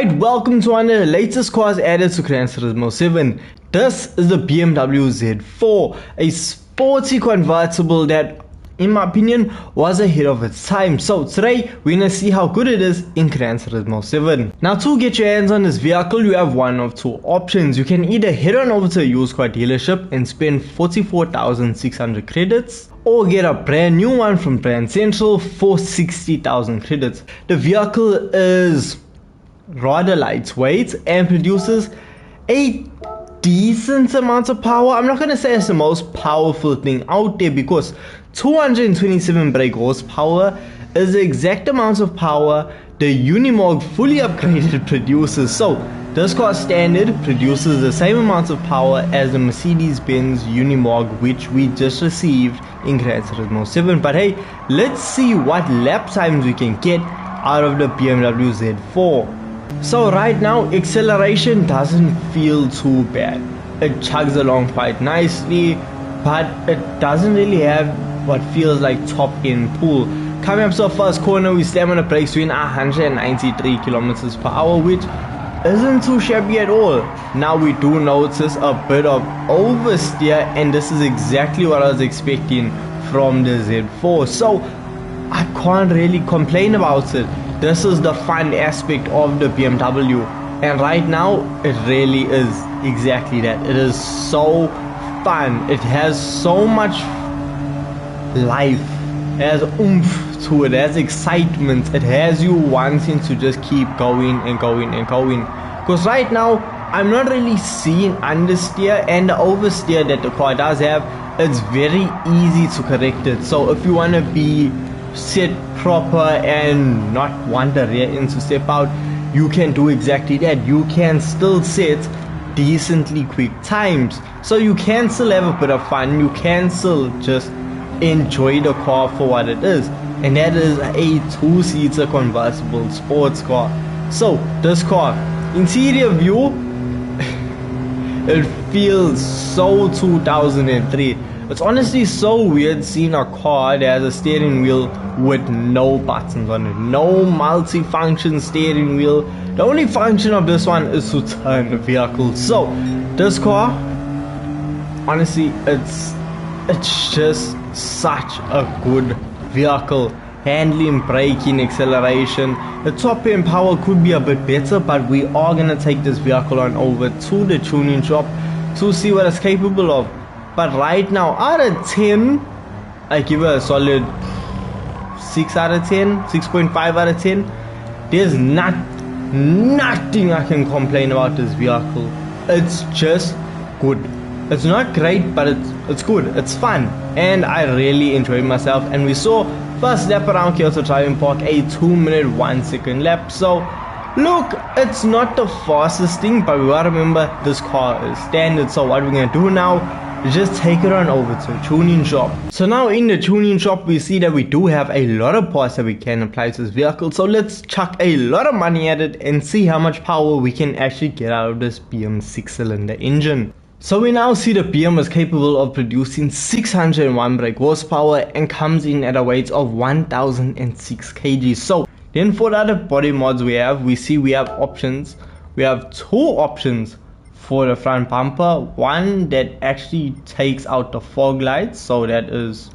Alright, welcome to one of the latest cars added to Gran Turismo 7. This is the BMW Z4, a sporty convertible that, in my opinion, was ahead of its time. So today, we're going to see how good it is in Gran Turismo 7. Now, to get your hands on this vehicle, you have one of two options. You can either head on over to a used car dealership and spend 44,600 credits, or get a brand new one from Brand Central for 60,000 credits. The vehicle is rather lightweight and produces a decent amount of power. I'm not going to say it's the most powerful thing out there, because 227 brake horsepower is the exact amount of power the Unimog fully upgraded produces. So this car standard produces the same amount of power as the Mercedes-Benz Unimog, which we just received in Gran Turismo 7. But hey, let's see what lap times we can get out of the BMW Z4. So right now, acceleration doesn't feel too bad. It chugs along quite nicely, but it doesn't really have what feels like top end pull. Coming up to our first corner, we slam on the brakes doing 193 kilometers per hour, which isn't too shabby at all. Now we do notice a bit of oversteer, and this is exactly what I was expecting from the Z4. So I can't really complain about it. This is the fun aspect of the BMW, and right now it really is exactly that. It is so fun. It has so much life, it has oomph to it, it has excitement, it has you wanting to just keep going and going and going. Because right now I'm not really seeing understeer, and the oversteer that the car does have, it's very easy to correct it. So if you want to be set proper and not want the rear end to step out, you can do exactly that. You can still set decently quick times, so you can still have a bit of fun. You can still just enjoy the car for what it is, and that is a two-seater convertible sports car. So this car, interior view, it feels so 2003. It's honestly so weird seeing a car that has a steering wheel with no buttons on it, no multi-function steering wheel. The only function of this one is to turn the vehicle. So this car, honestly, it's just such a good vehicle. Handling, braking, acceleration, the top end power could be a bit better, but we are gonna take this vehicle on over to the tuning shop to see what it's capable of. But right now, out of 10, I give it a solid 6 out of 10, 6.5 out of 10. There's nothing I can complain about this vehicle. It's just good. It's not great, but it's good. It's fun, and I really enjoyed myself. And we saw first lap around Kyoto Driving Park, a 2-minute 1-second lap. So look, it's not the fastest thing, but we gotta remember this car is standard. So what we're gonna do now, just take it on over to a tuning shop. So now in the tuning shop, we see that we do have a lot of parts that we can apply to this vehicle. So let's chuck a lot of money at it and see how much power we can actually get out of this BM 6-cylinder engine. So we now see the BM is capable of producing 601 brake horsepower and comes in at a weight of 1006 kg. So then for the other body mods we have options. We have two options for the front bumper. One that actually takes out the fog lights, so that is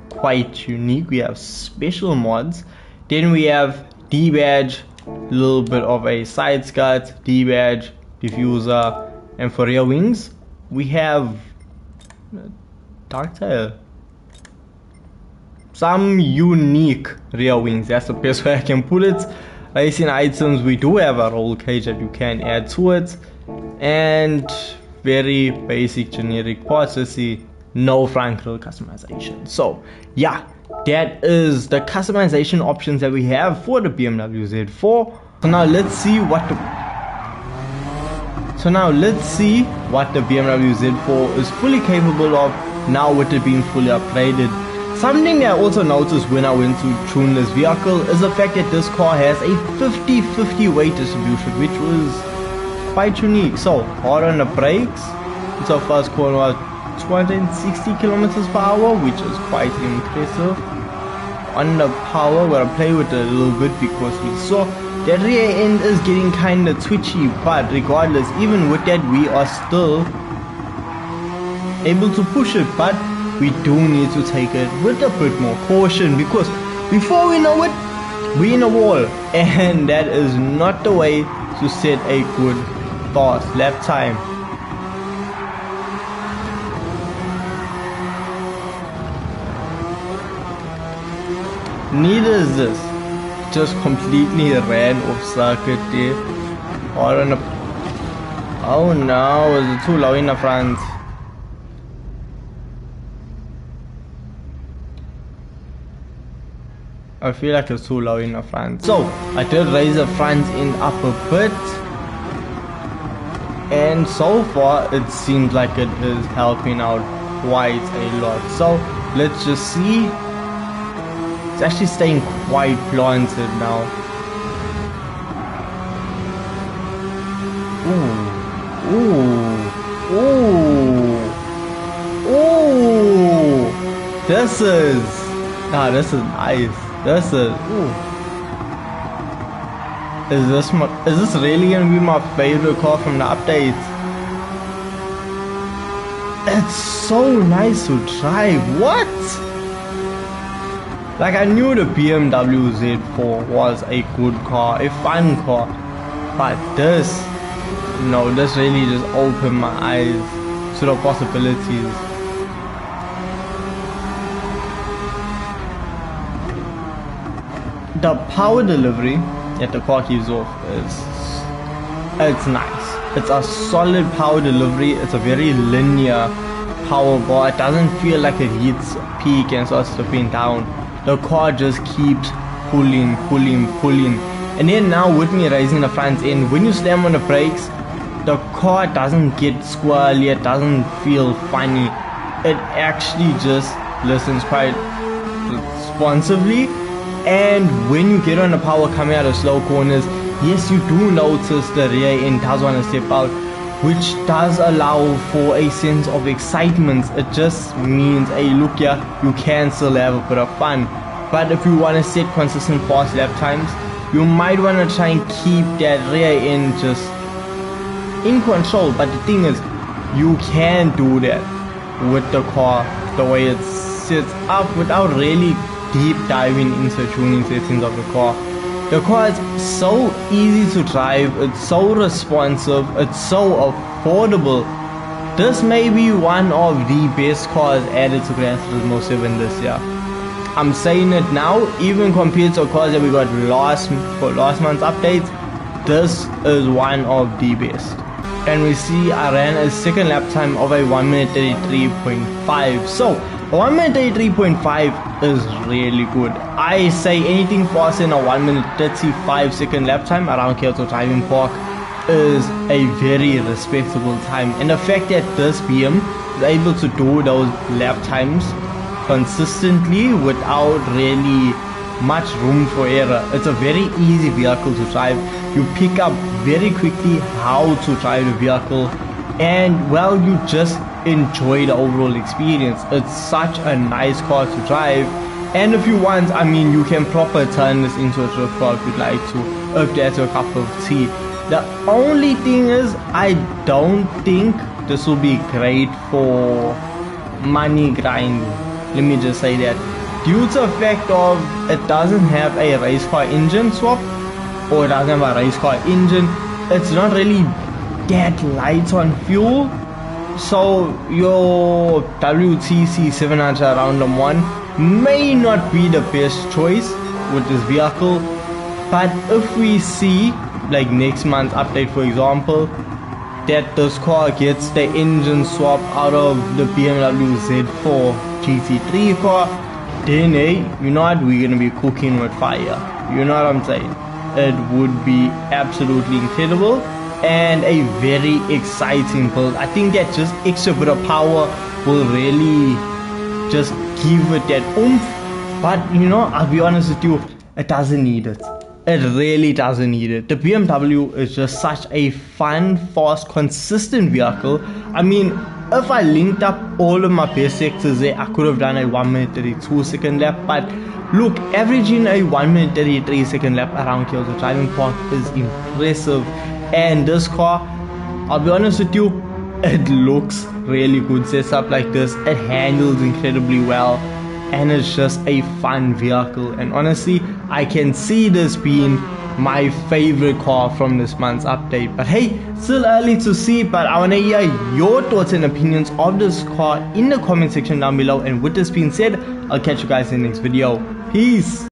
quite unique. We have special mods. Then we have D-badge, a little bit of a side skirt, D-badge, diffuser, and for rear wings we have dark tail. Some unique rear wings, that's the best way I can put it. Racing items, we do have a roll cage that you can add to it, and very basic generic parts. Let's see, no front grille customization. So yeah, that is the customization options that we have for the BMW Z4. So now let's see what the BMW Z4 is fully capable of now with it being fully upgraded. Something that I also noticed when I went to tune this vehicle is the fact that this car has a 50-50 weight distribution, which was quite unique. So hard on the brakes, it's our first corner, 260 kilometers per hour, which is quite impressive. On the power, we're gonna play with it a little bit because we saw That rear end is getting kinda twitchy, but regardless, even with that we are still able to push it, but we do need to take it with a bit more caution, because before we know it, we're in a wall, and that is not the way to set a good fast lap time. Neither is this. Just completely ran off circuit there. Oh no, is it too low in the front? I feel like it's too low in the front. So I did raise the front end up a bit, and so far it seems like it is helping out quite a lot. So let's just see. It's actually staying quite planted now. Ooh, ooh, ooh, ooh. This is nice. This is ooh. Is this really gonna be my favorite car from the update? It's so nice to drive. What? Like, I knew the BMW Z4 was a good car, a fun car, but this really just opened my eyes to the possibilities. The power delivery that the car gives off it's nice. It's a solid power delivery. It's a very linear power bar. It doesn't feel like it hits peak and starts slipping down. The car just keeps pulling, and then now with me raising the front end, when you slam on the brakes, the car doesn't get squirrely, it doesn't feel funny. It actually just listens quite responsively. And when you get on the power coming out of slow corners, yes, you do notice the rear end does want to step out, which does allow for a sense of excitement. It just means, hey, look here, you can still have a bit of fun. But if you want to set consistent fast lap times, you might want to try and keep that rear end just in control. But the thing is, you can do that with the car the way it's set up without really deep diving into tuning settings of the car. The car is so easy to drive, it's so responsive, it's so affordable. This may be one of the best cars added to Gran Turismo 7 this year. I'm saying it now, even compared to cars that we got last month's updates, this is one of the best. And we see I ran a second lap time of a 1 minute 33.5. So 1 minute 33.5 is really good. I say anything faster than a 1 minute 35 second lap time around Kyoto Driving Park is a very respectable time. And the fact that this BM is able to do those lap times consistently without really much room for error, it's a very easy vehicle to drive. You pick up very quickly how to drive the vehicle, and well, you just enjoy the overall experience. It's such a nice car to drive, and if you want, I mean, you can proper turn this into a drift car if you'd like to, if that's your cup of tea. The only thing is, I don't think this will be great for money grinding. Let me just say that, due to the fact of it doesn't have a race car engine swap, or it doesn't have a race car engine, it's not really that light on fuel. So your WTC 700 Random 1 may not be the best choice with this vehicle. But if we see, like next month's update for example, that this car gets the engine swap out of the BMW Z4 GT3 car, then hey, you know what, we're gonna be cooking with fire. You know what I'm saying? It would be absolutely incredible and a very exciting build. I think that just extra bit of power will really just give it that oomph. But you know, I'll be honest with you, it doesn't need it. It really doesn't need it. The BMW is just such a fun, fast, consistent vehicle. I mean, if I linked up all of my best sectors there, I could have done a 1 minute 32 second lap, but Look, averaging a 1 minute 33 second lap around Kyoto Driving Park is impressive, and this car, I'll be honest with you, it looks really good. Sets up like this, it handles incredibly well, and it's just a fun vehicle. And honestly, I can see this being my favorite car from this month's update. But hey, still early to see, but I want to hear your thoughts and opinions of this car in the comment section down below. And with this being said, I'll catch you guys in the next video. Peace.